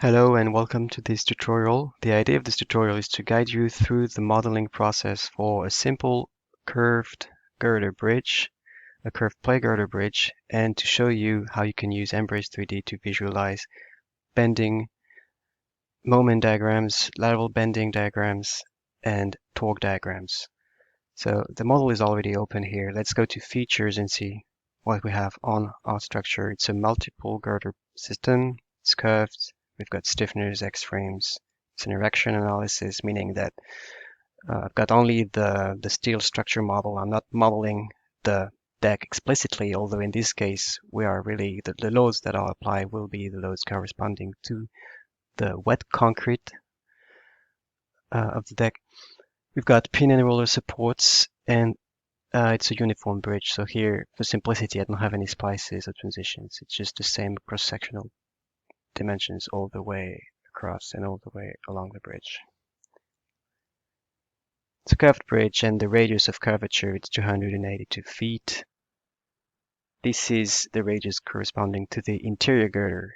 Hello and welcome to this tutorial. The idea of this tutorial is to guide you through the modeling process for a simple curved girder bridge, a curved play girder bridge, and to show you how you can use unbraced 3D to visualize bending, moment diagrams, lateral bending diagrams, and torque diagrams. So the model is already open here. Let's go to features and see what we have on our structure. It's a multiple girder system. It's curved. We've got stiffeners, X-frames. It's an erection analysis, meaning that I've got only the steel structure model. I'm not modeling the deck explicitly, although in this case, we are really, the loads that I'll apply will be the loads corresponding to the wet concrete of the deck. We've got pin and roller supports, and it's a uniform bridge. So here, for simplicity, I don't have any splices or transitions. It's just the same cross-sectional dimensions all the way across and all the way along the bridge. It's a curved bridge and the radius of curvature is 282 feet. This is the radius corresponding to the interior girder.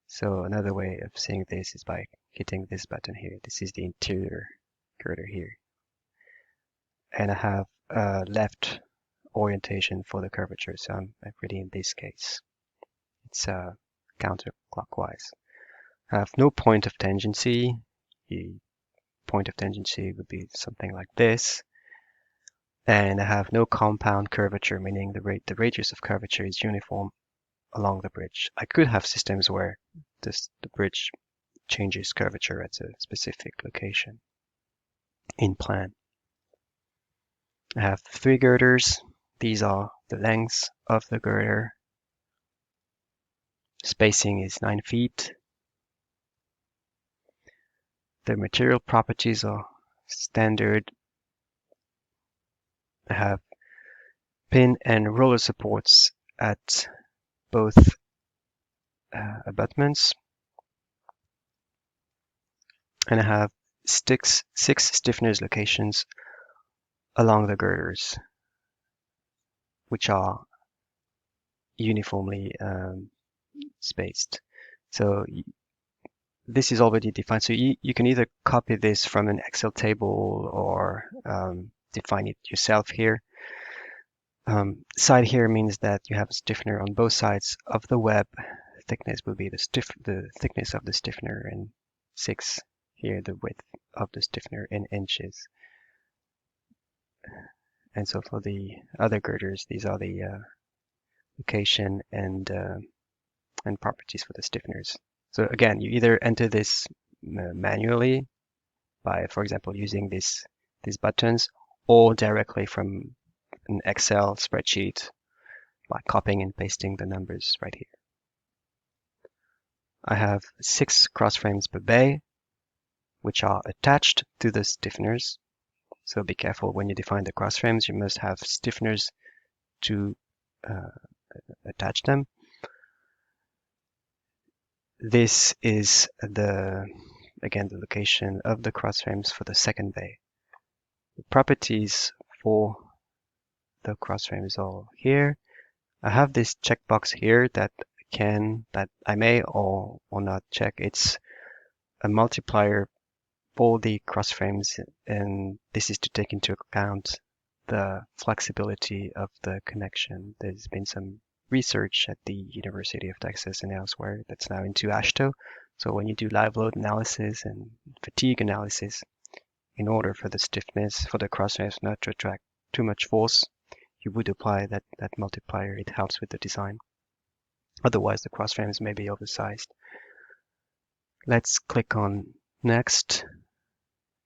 So another way of saying this is by hitting this button here. This is the interior girder here. And I have a left orientation for the curvature, so I'm really in this case. It's counterclockwise. I have no point of tangency. The point of tangency would be something like this. And I have no compound curvature, meaning the radius of curvature is uniform along the bridge. I could have systems where the bridge changes curvature at a specific location in plan. I have 3 girders. These are the lengths of the girder. Spacing is 9 feet. The material properties are standard. I have pin and roller supports at both abutments. And I have 6 stiffeners locations along the girders, which are uniformly spaced. So this is already defined. So you can either copy this from an Excel table or define it yourself here. Side here means that you have a stiffener on both sides of the web. Thickness will be the thickness of the stiffener, and 6 here, the width of the stiffener in inches. And so for the other girders, these are the location and properties for the stiffeners. So again, you either enter this manually by, for example, using these buttons, or directly from an Excel spreadsheet by copying and pasting the numbers right here. I have 6 cross frames per bay, which are attached to the stiffeners. So be careful when you define the cross frames. You must have stiffeners to attach them. This is again the location of the cross frames for the second bay. The properties for the cross frames are here. I have this checkbox here that I may or not check. It's a multiplier for the cross frames, and this is to take into account the flexibility of the connection. There's been some research at the University of Texas and elsewhere that's now into AASHTO. So when you do live load analysis and fatigue analysis, in order for the stiffness for the cross frames not to attract too much force, you would apply that multiplier. It helps with the design. Otherwise, the cross frames may be oversized. Let's click on next.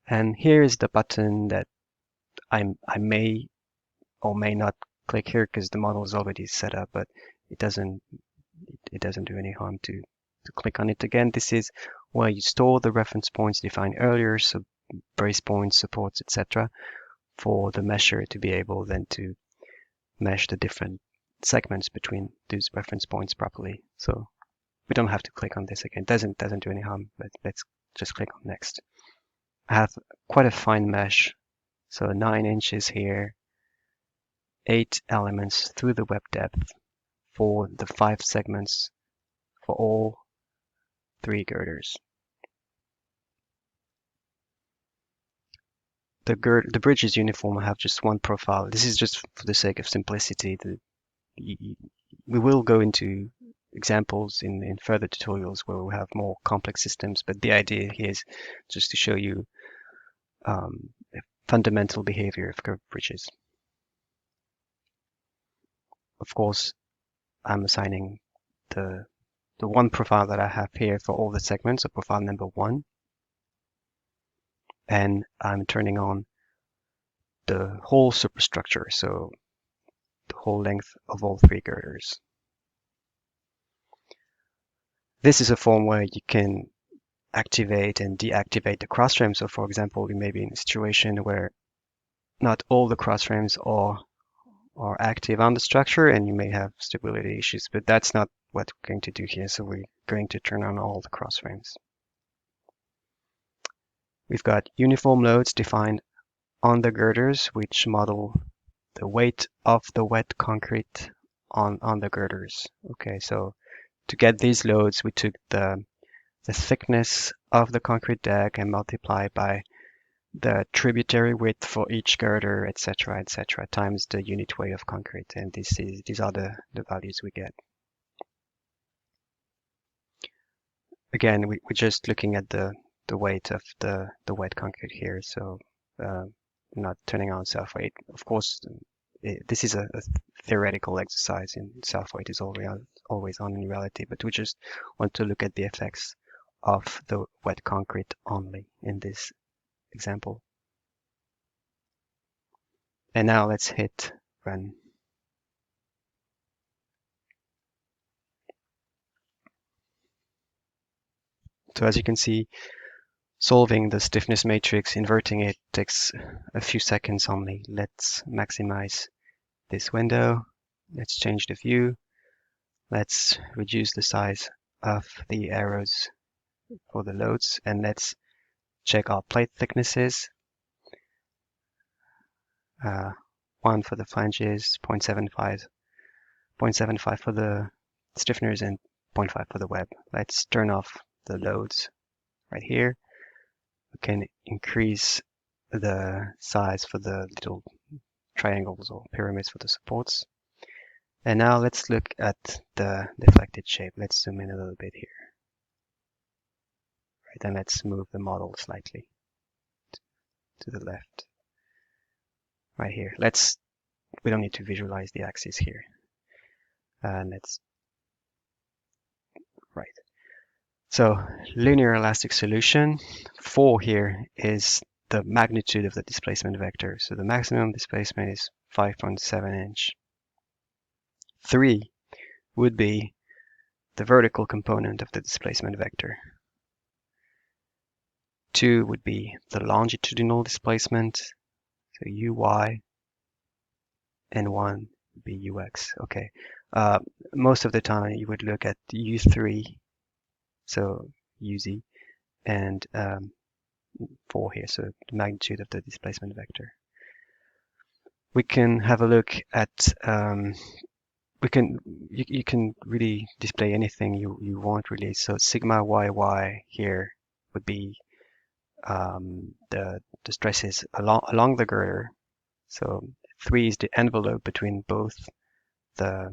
And here is the button that I may or may not click here because the model is already set up, but it doesn't do any harm to click on it again. This is where you store the reference points defined earlier, so brace points, supports, etc., for the mesher to be able then to mesh the different segments between those reference points properly. So we don't have to click on this again. It doesn't do any harm, but let's just click on next. I have quite a fine mesh, so 9 inches here, 8 elements through the web depth for the 5 segments for all 3 girders. The bridge is uniform. I have just one profile. This is just for the sake of simplicity. We will go into examples in further tutorials where we have more complex systems, but the idea here is just to show you fundamental behavior of curved bridges. Of course, I'm assigning the one profile that I have here for all the segments, so profile number 1, and I'm turning on the whole superstructure, so the whole length of all 3 girders. This is a form where you can activate and deactivate the cross frame. So for example, you may be in a situation where not all the cross frames are active on the structure and you may have stability issues, but that's not what we're going to do here. So we're going to turn on all the cross frames. We've got uniform loads defined on the girders, which model the weight of the wet concrete on the girders. Okay, so to get these loads, we took the thickness of the concrete deck and multiplied by the tributary width for each girder, etc., times the unit weight of concrete, and these are the values we get. Again, we're just looking at the weight of the wet concrete here, so not turning on self-weight. Of course, this is a theoretical exercise, and self-weight is always on in reality, but we just want to look at the effects of the wet concrete only in this example. And now let's hit run. So as you can see, solving the stiffness matrix, inverting it takes a few seconds only. Let's maximize this window. Let's change the view. Let's reduce the size of the arrows for the loads, and let's check our plate thicknesses. 1 for the flanges, 0.75 for the stiffeners, and 0.5 for the web. Let's turn off the loads right here. We can increase the size for the little triangles or pyramids for the supports. And now let's look at the deflected shape. Let's zoom in a little bit here. Right, and let's move the model slightly to the left. Right here. We don't need to visualize the axis here. Right. So linear elastic solution. 4 here is the magnitude of the displacement vector. So the maximum displacement is 5.7 inch. 3 would be the vertical component of the displacement vector. 2 would be the longitudinal displacement, so uy, and 1 would be ux. Okay. Most of the time you would look at u3, so uz, and 4 here, so the magnitude of the displacement vector. We can have a look at you can really display anything you want really. So sigma yy here would be the stresses along the girder. So 3 is the envelope between both the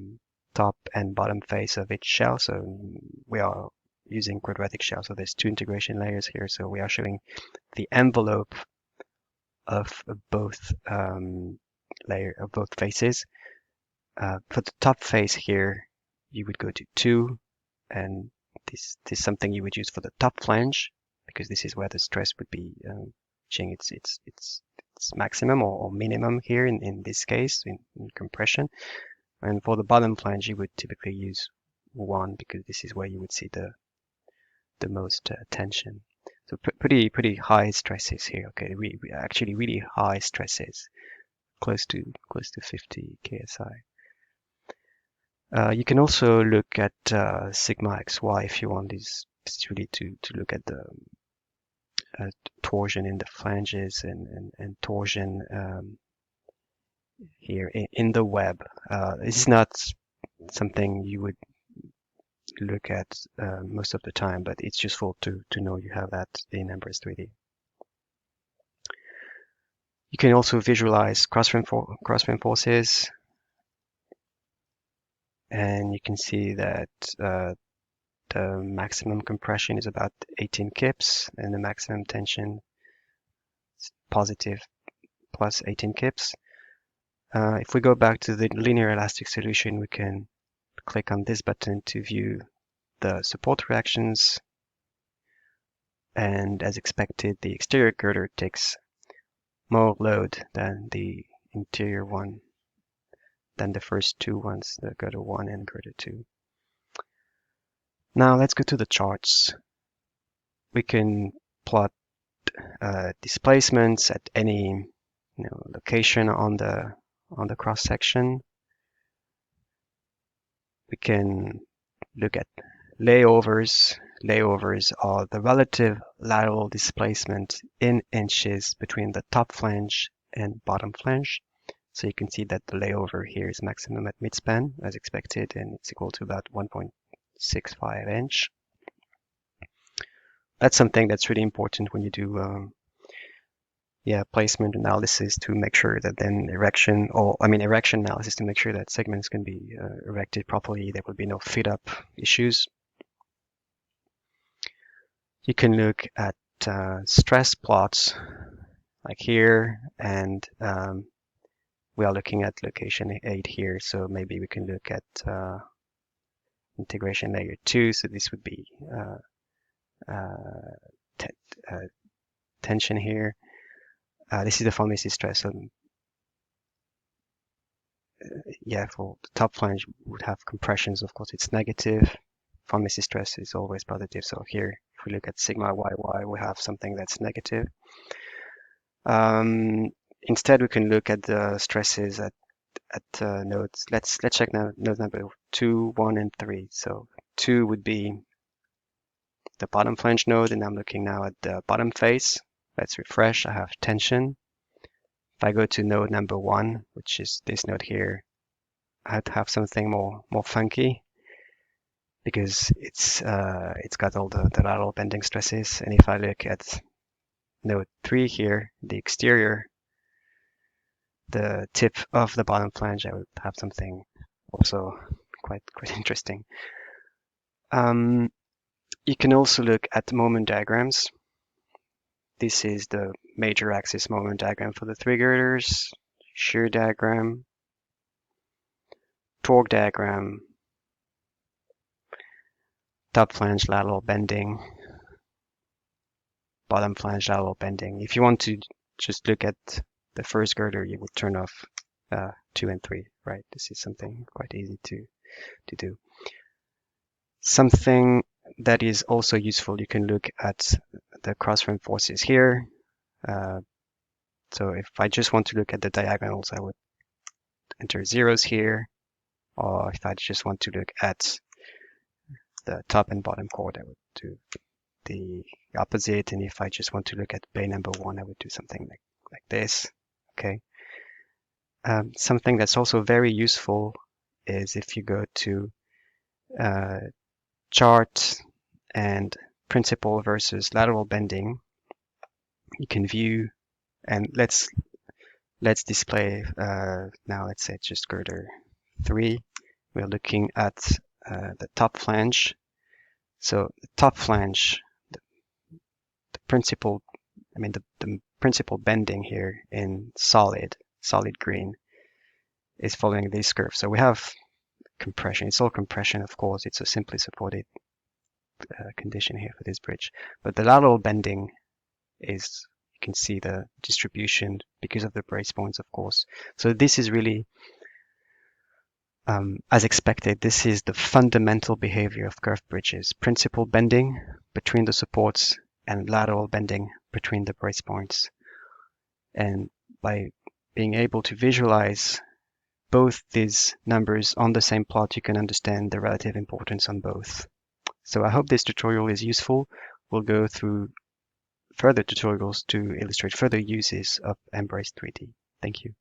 top and bottom face of each shell. So we are using quadratic shell, so there's 2 integration layers here. So we are showing the envelope of both both faces. For the top face here, you would go to 2, and this is something you would use for the top flange, because this is where the stress would be reaching its maximum or minimum here in this case in compression. And for the bottom flange, you would typically use 1, because this is where you would see the most tension. So pretty high stresses here. Okay, we actually really high stresses, close to 50 ksi. You can also look at sigma xy if you want. Is really to look at the torsion in the flanges and torsion here in the web. This is not something you would look at most of the time, but it's useful to know you have that in unbraced 3D. You can also visualize cross-frame forces, and you can see that the maximum compression is about 18 kips, and the maximum tension is positive plus 18 kips. If we go back to the linear elastic solution, we can click on this button to view the support reactions. And as expected, the exterior girder takes more load than the interior one, than the first two ones, the girder 1 and girder 2. Now let's go to the charts. We can plot displacements at any location on the cross section. We can look at layovers. Layovers are the relative lateral displacement in inches between the top flange and bottom flange. So you can see that the layover here is maximum at midspan as expected, and it's equal to about 1.65 inch. That's something that's really important when you do placement analysis, to make sure that then erection analysis to make sure that segments can be erected properly. There will be no fit up issues. You can look at stress plots like here, and we are looking at location 8 here, so maybe we can look at integration layer 2. So this would be tension here. This is the formative stress. So for the top flange would have compressions. Of course, it's negative. Formative stress is always positive. So here, if we look at sigma yy, we have something that's negative. Instead, we can look at the stresses at nodes. Let's check now node number 2, 1, and 3. So 2 would be the bottom flange node, and I'm looking now at the bottom face. Let's refresh. I have tension. If I go to node number 1, which is this node here, I have to have something more funky, because it's got all the lateral bending stresses. And if I look at node 3 here, the exterior, the tip of the bottom flange, I would have something also quite interesting. You can also look at moment diagrams. This is the major axis moment diagram for the 3 girders, shear diagram, torque diagram, top flange lateral bending, bottom flange lateral bending. If you want to just look at the first girder, you would turn off 2 and 3, right? This is something quite easy to do. Something that is also useful, you can look at the cross-frame forces here. So if I just want to look at the diagonals, I would enter zeros here. Or if I just want to look at the top and bottom chord, I would do the opposite. And if I just want to look at bay number 1, I would do something like this. Okay. Something that's also very useful is if you go to chart and principal versus lateral bending, you can view, and let's display now, let's say it's just girder 3. We're looking at the top flange. So the top flange, the principal bending here in solid green is following this curve. So we have compression. It's all compression, of course. It's a simply supported condition here for this bridge. But the lateral bending is, you can see the distribution because of the brace points, of course. So this is really, as expected, this is the fundamental behavior of curved bridges. Principal bending between the supports and lateral bending between the brace points. And by being able to visualize both these numbers on the same plot, you can understand the relative importance on both. So I hope this tutorial is useful. We'll go through further tutorials to illustrate further uses of unbraced 3D. Thank you.